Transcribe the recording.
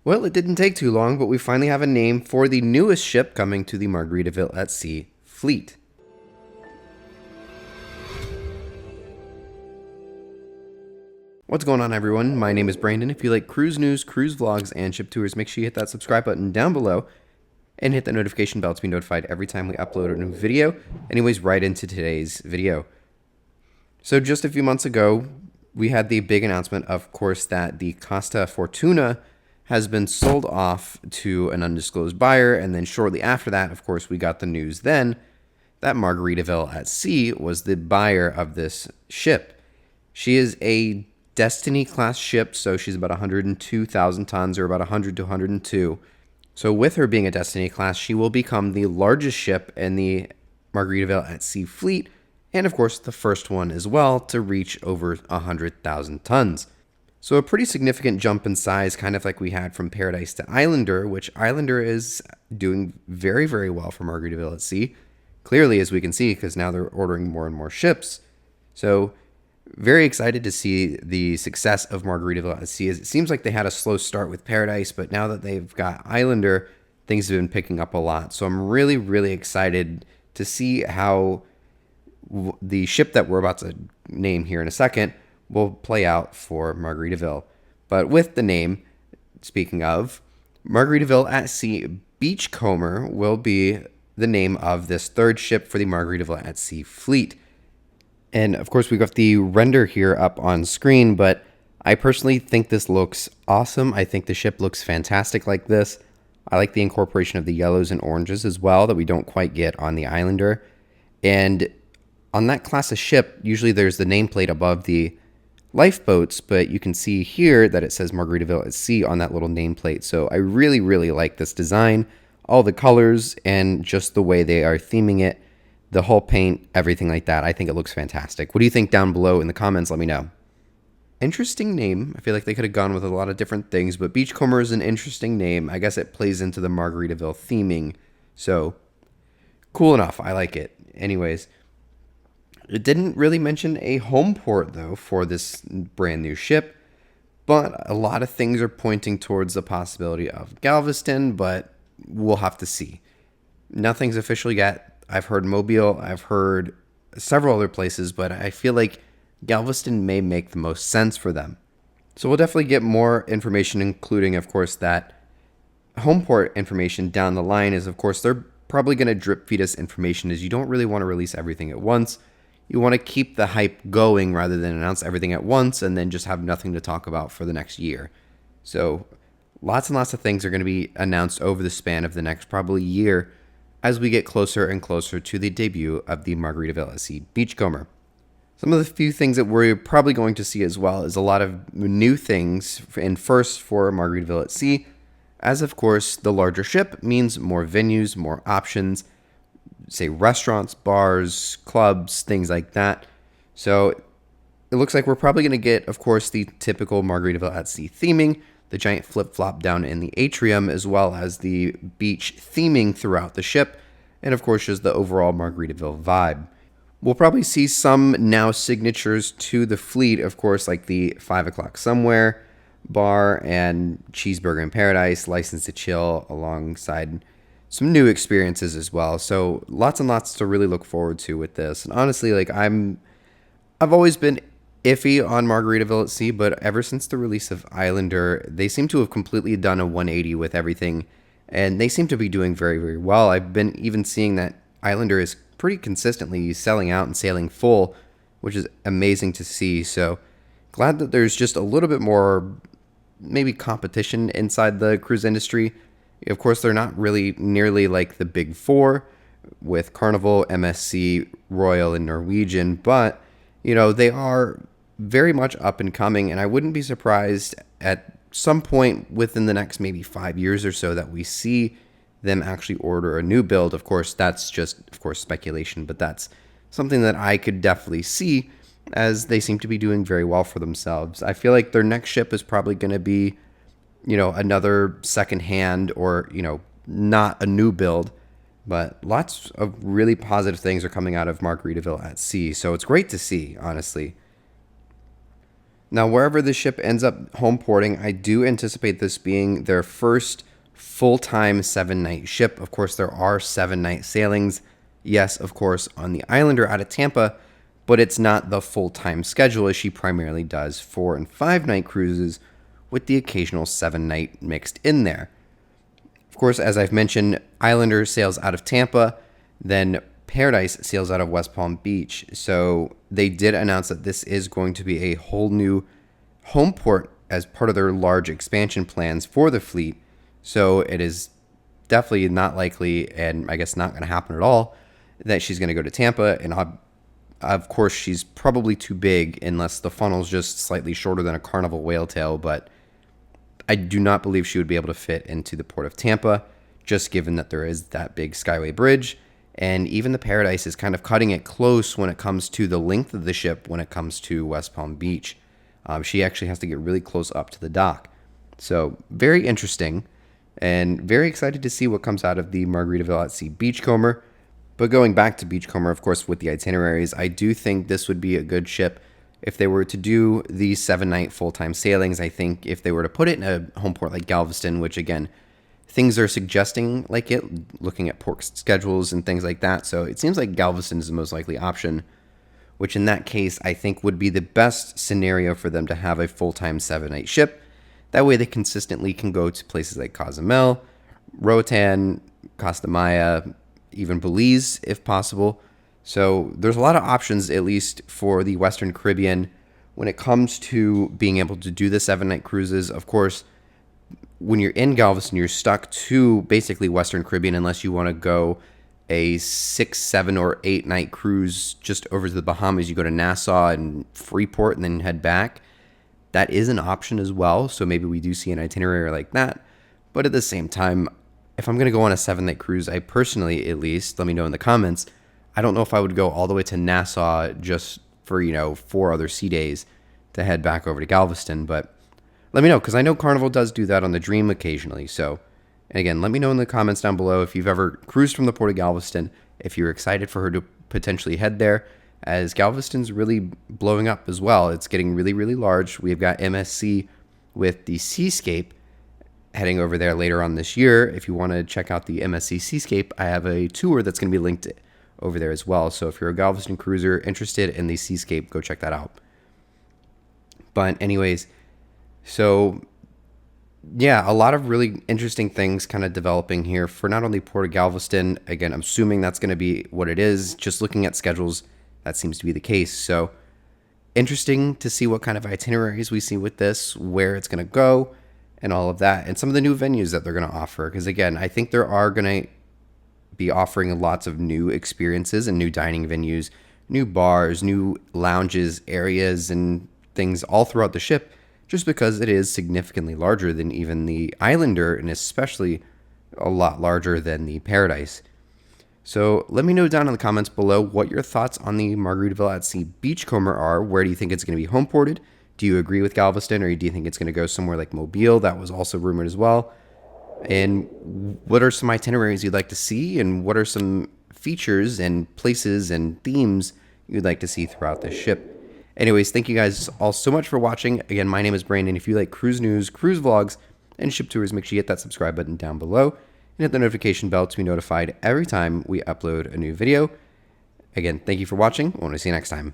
Well, it didn't take too long, but we finally have a name for the newest ship coming to the Margaritaville at Sea fleet. What's going on, everyone? My name is Brandon. If you like cruise news, cruise vlogs, and ship tours, make sure you hit that subscribe button down below and hit the notification bell to be notified every time we upload a new video. Anyways, right into today's video. So just a few months ago, we had the big announcement, of course, that the Costa Fortuna has been sold off to an undisclosed buyer. And then shortly after that, of course, we got the news then that Margaritaville at Sea was the buyer of this ship. She is a Destiny class ship, so she's about 102,000 tons, or about 100 to 102. So with her being a Destiny class, she will become the largest ship in the Margaritaville at Sea fleet, and of course the first one as well to reach over 100,000 tons. So a pretty significant jump in size, kind of like we had from Paradise to Islander, which Islander is doing very, very well for Margaritaville at Sea. Clearly, as we can see, because now they're ordering more and more ships. So very excited to see the success of Margaritaville at Sea. It seems like they had a slow start with Paradise, but now that they've got Islander, things have been picking up a lot. So I'm really, really excited to see how the ship that we're about to name here in a second will play out for Margaritaville. But with the name, speaking of, Margaritaville at Sea Beachcomber will be the name of this third ship for the Margaritaville at Sea fleet. And of course, we've got the render here up on screen, but I personally think this looks awesome. I think the ship looks fantastic like this. I like the incorporation of the yellows and oranges as well that we don't quite get on the Islander. And on that class of ship, usually there's the nameplate above the lifeboats, but you can see here that it says Margaritaville at Sea on that little nameplate. So I really, really like this design, all the colors, and just the way they are theming it, the whole paint, everything like that. I think it looks fantastic. What do you think down below in the comments? Let me know. Interesting name. I feel like they could have gone with a lot of different things, but Beachcomber is an interesting name. I guess it plays into the Margaritaville theming. So cool enough. I like it. Anyways, it didn't really mention a home port, though, for this brand new ship, but a lot of things are pointing towards the possibility of Galveston, but we'll have to see. Nothing's official yet. I've heard Mobile, I've heard several other places, but I feel like Galveston may make the most sense for them. So we'll definitely get more information, including, of course, that home port information down the line. Is, of course, they're probably going to drip feed us information, as you don't really want to release everything at once. You want to keep the hype going rather than announce everything at once and then just have nothing to talk about for the next year. So lots and lots of things are going to be announced over the span of the next probably year as we get closer and closer to the debut of the Margaritaville at Sea Beachcomber. Some of the few things that we're probably going to see as well is a lot of new things and firsts for Margaritaville at Sea, as of course the larger ship means more venues, more options, say restaurants, bars, clubs, things like that. So it looks like we're probably going to get, of course, the typical Margaritaville at Sea theming, the giant flip-flop down in the atrium, as well as the beach theming throughout the ship, and of course just the overall Margaritaville vibe. We'll probably see some now signatures to the fleet, of course, like the 5 o'clock somewhere bar and Cheeseburger in Paradise, License to Chill, alongside some new experiences as well. So lots and lots to really look forward to with this. And honestly, like I've always been iffy on Margaritaville at Sea, but ever since the release of Islander, they seem to have completely done a 180 with everything, and they seem to be doing very, very well. I've been even seeing that Islander is pretty consistently selling out and sailing full, which is amazing to see. So glad that there's just a little bit more maybe competition inside the cruise industry. Of course, they're not really nearly like the big four with Carnival, MSC, Royal, and Norwegian, but you know, they are very much up and coming, and I wouldn't be surprised at some point within the next maybe 5 years or so that we see them actually order a new build. Of course, that's just, of course, speculation, but that's something that I could definitely see, as they seem to be doing very well for themselves. I feel like their next ship is probably going to be, you know, another second-hand or, you know, not a new build, but lots of really positive things are coming out of Margaritaville at Sea. So it's great to see, honestly. Now, wherever the ship ends up home porting, I do anticipate this being their first full-time 7-night ship. Of course, there are 7-night sailings. Yes, of course, on the Islander out of Tampa, but it's not the full-time schedule as she primarily does 4- and 5-night cruises with the occasional 7-night mixed in there. Of course, as I've mentioned, Islander sails out of Tampa, then Paradise sails out of West Palm Beach. So they did announce that this is going to be a whole new home port as part of their large expansion plans for the fleet. So it is definitely not likely, and I guess not going to happen at all, that she's going to go to Tampa. And of course, she's probably too big unless the funnel's just slightly shorter than a carnival whale tail. But I do not believe she would be able to fit into the port of Tampa, just given that there is that big Skyway bridge. And even the Paradise is kind of cutting it close when it comes to the length of the ship when it comes to West Palm Beach. She actually has to get really close up to the dock. So very interesting and very excited to see what comes out of the Margaritaville at Sea Beachcomber. But going back to Beachcomber, of course, with the itineraries, I do think this would be a good ship if they were to do these 7-night full-time sailings. I think if they were to put it in a home port like Galveston, which again, things are suggesting like it, looking at port schedules and things like that. So it seems like Galveston is the most likely option, which in that case, I think would be the best scenario for them to have a full-time 7-night ship. That way they consistently can go to places like Cozumel, Roatan, Costa Maya, even Belize if possible. So there's a lot of options, at least for the Western Caribbean, when it comes to being able to do the 7-night cruises. Of course, when you're in Galveston, you're stuck to basically Western Caribbean unless you want to go a 6, 7, or 8-night cruise just over to the Bahamas. You go to Nassau and Freeport and then head back. That is an option as well, so maybe we do see an itinerary like that. But at the same time, if I'm going to go on a 7-night cruise, I personally, at least, let me know in the comments, I don't know if I would go all the way to Nassau just for, 4 other sea days to head back over to Galveston. But let me know, because I know Carnival does do that on the Dream occasionally. So, and again, let me know in the comments down below if you've ever cruised from the Port of Galveston, if you're excited for her to potentially head there, as Galveston's really blowing up as well. It's getting really, really large. We've got MSC with the Seascape heading over there later on this year. If you want to check out the MSC Seascape, I have a tour that's going to be linked over there as well. So if you're a Galveston cruiser interested in the Seascape, go check that out. But anyways, so yeah, a lot of really interesting things kind of developing here for not only Port of Galveston. Again, I'm assuming that's going to be what it is. Just looking at schedules, that seems to be the case. So interesting to see what kind of itineraries we see with this, where it's going to go, and all of that, and some of the new venues that they're going to offer. Because again, I think there are going to be offering lots of new experiences and new dining venues, new bars, new lounges, areas, and things all throughout the ship, just because it is significantly larger than even the Islander, and especially a lot larger than the Paradise. So let me know down in the comments below what your thoughts on the Margaritaville at Sea Beachcomber are. Where do you think it's going to be home ported? Do you agree with Galveston, or do you think it's going to go somewhere like Mobile? That was also rumored as well. And what are some itineraries you'd like to see, and what are some features and places and themes you'd like to see throughout this ship? Anyways, thank you guys all so much for watching. Again, my name is Brandon. If you like cruise news, cruise vlogs, and ship tours, make sure you hit that subscribe button down below and hit the notification bell to be notified every time we upload a new video. Again, thank you for watching. I want to see you next time.